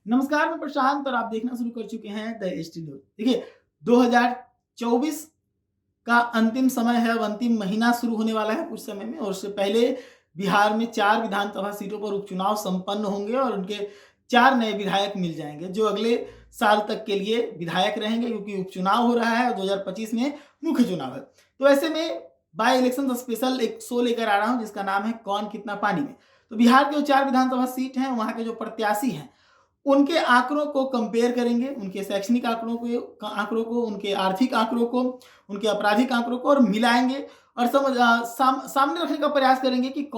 नमस्कार, मैं प्रशांत और आप देखना शुरू कर चुके हैं द एचटी न्यूज। देखिए, 2024 का अंतिम समय है। अब अंतिम महीना शुरू होने वाला है कुछ समय में, और उससे पहले बिहार में 4 विधानसभा सीटों पर उपचुनाव संपन्न होंगे और उनके 4 नए विधायक मिल जाएंगे जो अगले साल तक के लिए विधायक रहेंगे, क्योंकि उपचुनाव हो रहा है और 2025 में मुख्य चुनाव है। तो ऐसे में बाय इलेक्शन स्पेशल एक शो लेकर आ रहा हूं जिसका नाम है कौन कितना पानी में। तो बिहार के जो 4 विधानसभा सीट हैं, वहां के जो प्रत्याशी हैं उनके आंकड़ों को कंपेयर करेंगे, उनके शैक्षणिक आंकड़ों को, उनके आर्थिक आंकड़ों को, उनके आपराधिक आंकड़ों को, और मिलाएंगे और सामने रखने का प्रयास करेंगे कि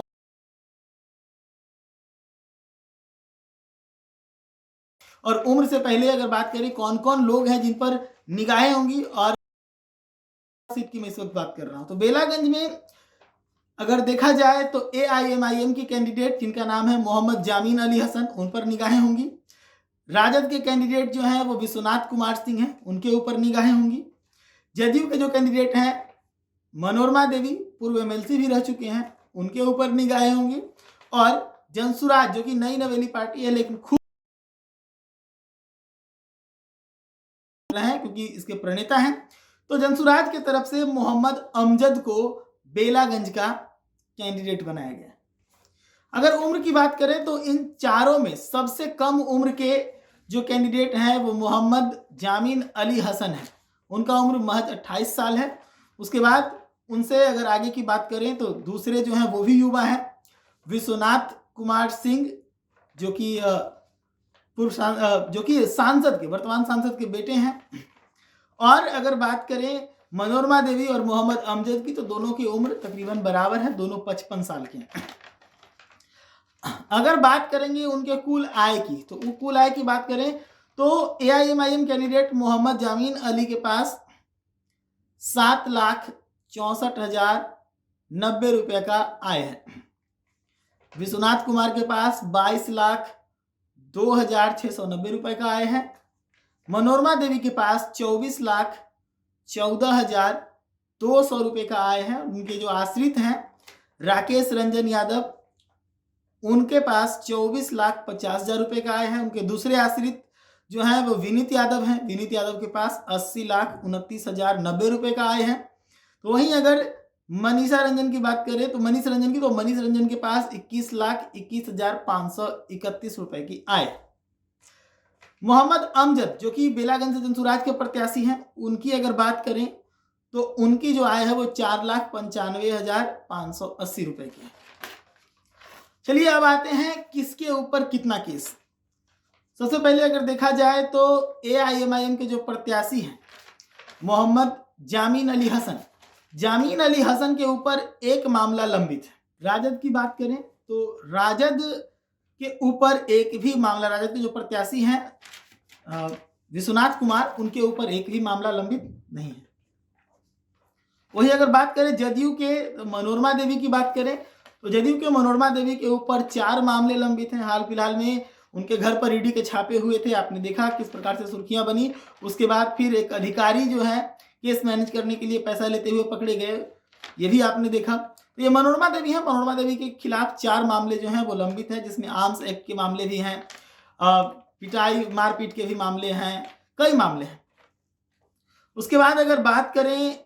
और उम्र से पहले अगर बात करें कौन कौन लोग हैं जिन पर निगाहें होंगी। और सीट की मैं इस वक्त बात कर रहा हूं, तो बेलागंज में अगर देखा जाए तो AIMIM के कैंडिडेट जिनका नाम है मोहम्मद जामीन अली हसन, उन पर निगाहें होंगी। राजद के कैंडिडेट जो हैं वो विश्वनाथ कुमार सिंह हैं, उनके ऊपर निगाहें होंगी। जदयू के जो कैंडिडेट हैं मनोरमा देवी, पूर्व MLC भी रह चुके हैं, उनके ऊपर निगाहें होंगी। और जनसुराज जो कि नई नवेली पार्टी है लेकिन खूब हैं क्योंकि इसके प्रणेता हैं, तो जनसुराज की तरफ से मोहम्मद अमजद को बेलागंज का कैंडिडेट बनाया गया। अगर उम्र की बात करें तो इन चारों में सबसे कम उम्र के जो कैंडिडेट हैं वो मोहम्मद जामीन अली हसन है। उनका उम्र महज 28 साल है। उसके बाद उनसे अगर आगे की बात करें तो दूसरे जो हैं वो भी युवा हैं, विश्वनाथ कुमार सिंह जो कि वर्तमान सांसद के बेटे हैं। और अगर बात करें मनोरमा देवी और मोहम्मद अमजद की, तो दोनों की उम्र तकरीबन बराबर है, दोनों 55 साल के हैं। अगर बात करेंगे उनके कुल आय की, तो कुल आय की बात करें तो AIMIM कैंडिडेट मोहम्मद जामीन अली के पास 7,64,090 रुपए का आय है। विश्वनाथ कुमार के पास 22,02,690 रुपए का आय है। मनोरमा देवी के पास 24,14,200 रुपए का आय है। उनके जो आश्रित हैं राकेश रंजन यादव, उनके पास 24,50,000 रुपए का आय है। उनके दूसरे आश्रित जो हैं वो विनीत यादव हैं। विनीत यादव के पास 80,29,090 रुपए का आय है। तो वहीं अगर मनीषा रंजन की बात करें तो मनीष रंजन के पास 21,21,531 रुपए की आय। मोहम्मद अमजद जो कि बेलागंज से जनसुराज के प्रत्याशी हैं, उनकी अगर बात करें तो उनकी जो आय है वो 4,95,580 रुपए की है। चलिए अब आते हैं किसके ऊपर कितना केस। सबसे पहले अगर देखा जाए तो AIMIM के जो प्रत्याशी हैं मोहम्मद जामीन अली हसन के ऊपर एक मामला लंबित है। राजद की बात करें तो राजद के ऊपर एक भी मामला, राजद के जो प्रत्याशी हैं विश्वनाथ कुमार, उनके ऊपर एक भी मामला लंबित नहीं है। वही अगर बात करें जदयू के मनोरमा देवी की बात करें तो जदयू के मनोरमा देवी के ऊपर 4 मामले लंबित हैं। हाल फिलहाल में उनके घर पर ED के छापे हुए थे, आपने देखा किस प्रकार से सुर्खियां बनी। उसके बाद फिर एक अधिकारी जो है केस मैनेज करने के लिए पैसा लेते हुए पकड़े गए, ये भी आपने देखा। तो ये मनोरमा देवी है, मनोरमा देवी के खिलाफ 4 मामले जो हैं वो लंबित हैं, जिसमें आर्म्स एक्ट के मामले भी हैं, पिटाई मारपीट के भी मामले हैं, कई मामले हैं। उसके बाद अगर बात करें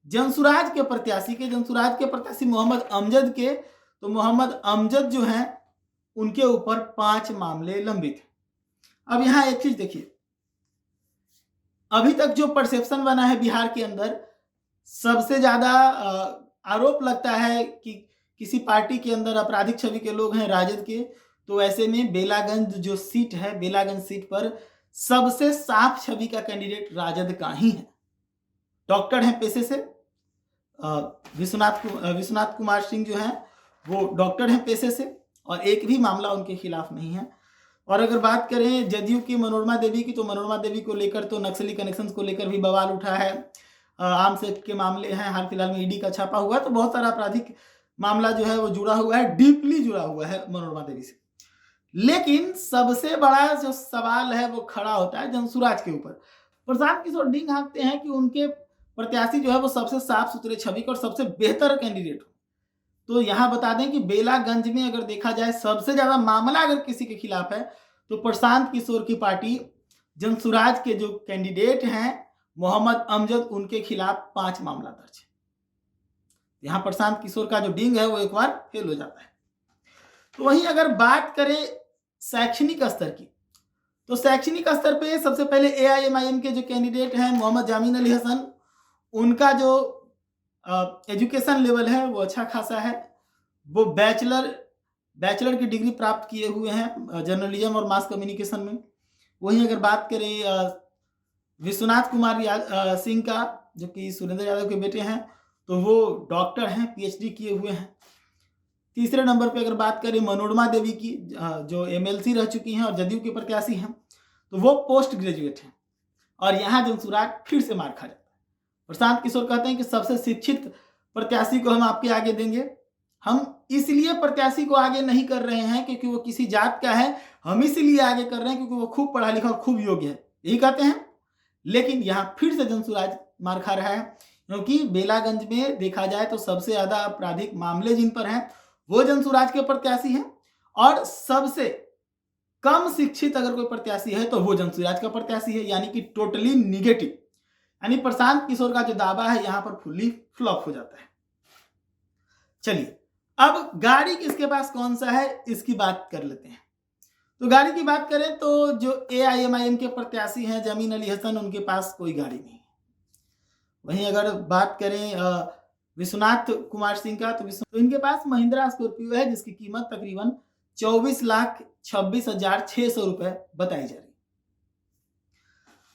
जनसुराज के प्रत्याशी मोहम्मद अमजद के, तो मोहम्मद अमजद जो हैं उनके ऊपर 5 मामले लंबित हैं। अब यहां एक चीज देखिए, अभी तक जो परसेप्शन बना है बिहार के अंदर, सबसे ज्यादा आरोप लगता है कि किसी पार्टी के अंदर आपराधिक छवि के लोग हैं राजद के। तो ऐसे में बेलागंज जो सीट है, बेलागंज सीट पर सबसे साफ छवि का कैंडिडेट राजद का ही है। डॉक्टर हैं पेशे से, विश्वनाथ कुमार सिंह जो हैं वो डॉक्टर हैं पेशे से, और एक भी मामला उनके खिलाफ नहीं है। और अगर बात करें जदयू की मनोरमा देवी की, तो मनोरमा देवी को लेकर तो नक्सली कनेक्शंस को लेकर भी बवाल उठा है, आर्म्स एक्ट के मामले हैं, हाल फिलहाल में ED का छापा हुआ है, तो बहुत सारा आपराधिक मामला जो है वो जुड़ा हुआ है, डीपली जुड़ा हुआ है मनोरमा देवी से। लेकिन सबसे बड़ा जो सवाल है वो खड़ा होता है जनसुराज के ऊपर। प्रशांत किशोर डींग हाँकते हैं कि उनके प्रत्याशी जो है वो सबसे साफ सुथरे छवि और सबसे बेहतर कैंडिडेट हो। तो यहां बता दें कि बेलागंज में अगर देखा जाए सबसे ज्यादा मामला अगर किसी के खिलाफ है तो प्रशांत किशोर की पार्टी जनसुराज के जो कैंडिडेट हैं मोहम्मद अमजद, उनके खिलाफ 5 मामला दर्ज है। यहाँ प्रशांत किशोर का जो डिंग है वो एक बार फेल हो जाता है। तो वहीं अगर बात करें शैक्षणिक स्तर की, तो शैक्षणिक स्तर पे सबसे पहले AIMIM के जो कैंडिडेट हैं मोहम्मद जामीन अली हसन, उनका जो एजुकेशन लेवल है वो अच्छा खासा है। वो बैचलर की डिग्री प्राप्त किए हुए हैं जर्नलिज्म और मास कम्युनिकेशन में। वहीं अगर बात करें विश्वनाथ कुमार सिंह का, जो कि सुरेंद्र यादव के बेटे हैं, तो वो डॉक्टर हैं, PhD किए हुए हैं। तीसरे नंबर पे अगर बात करें मनोरमा देवी की, जो MLC रह चुकी हैं और जदयू के प्रत्याशी हैं, तो वो पोस्ट ग्रेजुएट हैं और यहाँ जनसुराज फिर से मार खा जाता है। प्रशांत किशोर कहते हैं कि सबसे शिक्षित प्रत्याशी को हम आपके आगे देंगे। हम इसलिए प्रत्याशी को आगे नहीं कर रहे हैं क्योंकि वो किसी जात का है, हम इसलिए आगे कर रहे हैं क्योंकि वो खूब पढ़ा लिखा और खूब योग्य है, यही कहते हैं। लेकिन यहाँ फिर से जनसुराज मार खा रहा है, क्योंकि बेलागंज में देखा जाए तो सबसे ज्यादा आपराधिक मामले जिन पर हैं वो जनसुराज के प्रत्याशी हैं, और सबसे कम शिक्षित अगर कोई प्रत्याशी है तो वो जनसुराज का प्रत्याशी है, यानी कि टोटली निगेटिव। यानी प्रशांत किशोर का जो दावा है यहाँ पर फुल्ली फ्लॉप हो जाता है। चलिए अब गाड़ी किसके पास कौन सा है इसकी बात कर लेते हैं। तो गाड़ी की बात करें तो जो AIMIM के प्रत्याशी हैं जामीन अली हसन, उनके पास कोई गाड़ी नहीं है। वहीं अगर बात करें विश्वनाथ कुमार सिंह का, तो इनके पास महिंद्रा स्कॉर्पियो है जिसकी कीमत तकरीबन 24,26,600 रुपए बताई जा रही है।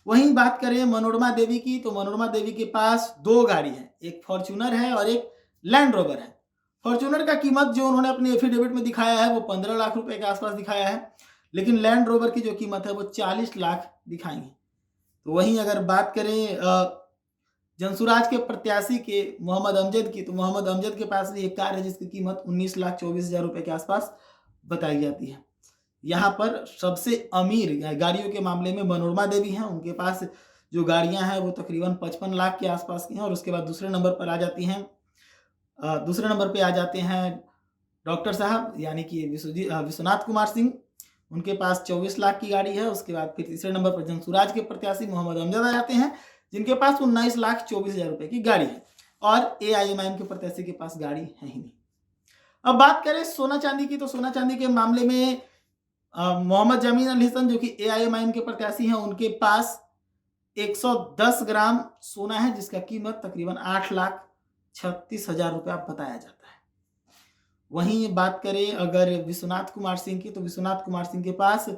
वहीं बात करें मनोरमा देवी की, तो मनोरमा देवी के पास 2 गाड़ी है, एक फॉर्च्यूनर है और एक लैंड रोवर है। फॉर्च्यूनर का कीमत जो उन्होंने अपने एफिडेविट में दिखाया है वो 15 लाख रुपए के आसपास दिखाया है, लेकिन लैंड रोवर की जो कीमत है वो 40 लाख दिखाई है। तो वहीं अगर बात करें जनसुराज के प्रत्याशी के मोहम्मद अमजद की, तो मोहम्मद अमजद के पास भी एक कार है जिसकी कीमत 19,24,000 रुपए के आसपास बताई जाती है। यहाँ पर सबसे अमीर गाड़ियों के मामले में मनोरमा देवी हैं, उनके पास जो गाड़ियां हैं वो तकरीबन 55 लाख के आसपास की हैं। और उसके बाद दूसरे नंबर पे आ जाते हैं डॉक्टर साहब, यानी कि विश्वनाथ कुमार सिंह, उनके पास 24 लाख की गाड़ी है। उसके बाद फिर तीसरे नंबर पर जनसुराज के प्रत्याशी मोहम्मद अमजद आ जाते हैं, जिनके पास 19,24,000 रुपए की गाड़ी है। और AIMIM के प्रत्याशी के पास गाड़ी है ही नहीं। अब बात करें सोना चांदी की, तो सोना चांदी के मामले में मोहम्मद जामीन अली हसन जो कि AIMIM के प्रत्याशी हैं, उनके पास 110 ग्राम सोना है जिसका कीमत तकरीबन 8,36,000 रुपया बताया जाता है। वहीं बात करें अगर विश्वनाथ कुमार सिंह की, तो विश्वनाथ कुमार सिंह के पास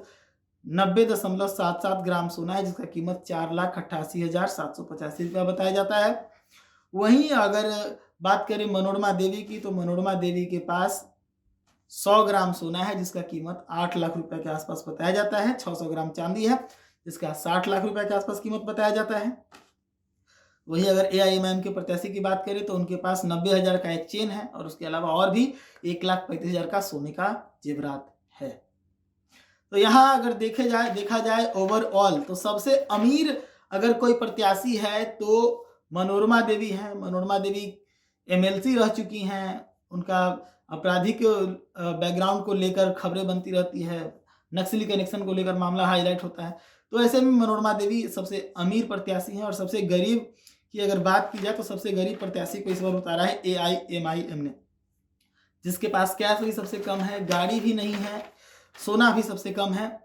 90.77 ग्राम सोना है जिसका कीमत 4,88,785 रुपया बताया जाता है। वहीं अगर बात करें मनोरमा देवी की, तो मनोरमा देवी के पास 100 ग्राम सोना है जिसका कीमत 8 लाख रुपए के आसपास बताया जाता है। 600 ग्राम चांदी है जिसका 60 लाख रुपए के आसपास कीमत बताया जाता है। वहीं अगर AIMIM के प्रत्याशी की बात करें तो उनके पास 90,000 का एक चेन है और उसके अलावा और भी 1,35,000 का सोने का जेवरात है। तो यहाँ अगर देखा जाए ओवरऑल तो सबसे अमीर अगर कोई प्रत्याशी है तो मनोरमा देवी है। मनोरमा देवी MLC रह चुकी हैं, उनका आपराधिक बैकग्राउंड को लेकर खबरें बनती रहती है, नक्सली कनेक्शन को लेकर मामला हाईलाइट होता है। तो ऐसे में मनोरमा देवी सबसे अमीर प्रत्याशी हैं। और सबसे गरीब की अगर बात की जाए तो सबसे गरीब प्रत्याशी को इस बार उतारा है AIMIM ने, जिसके पास कैश भी सबसे कम है, गाड़ी भी नहीं है, सोना भी सबसे कम है।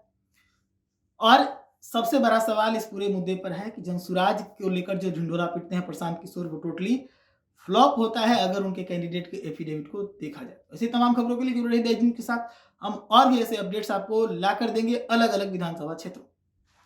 और सबसे बड़ा सवाल इस पूरे मुद्दे पर है कि जनसुराज को लेकर जो ढिंढोरा पीटते हैं प्रशांत किशोर, वो टोटली फ्लॉप होता है अगर उनके कैंडिडेट के एफिडेविट को देखा जाए। ऐसी तमाम खबरों के लिए जुड़े रहिए के साथ। हम और भी ऐसे अपडेट्स आपको ला कर देंगे अलग अलग विधानसभा क्षेत्रों।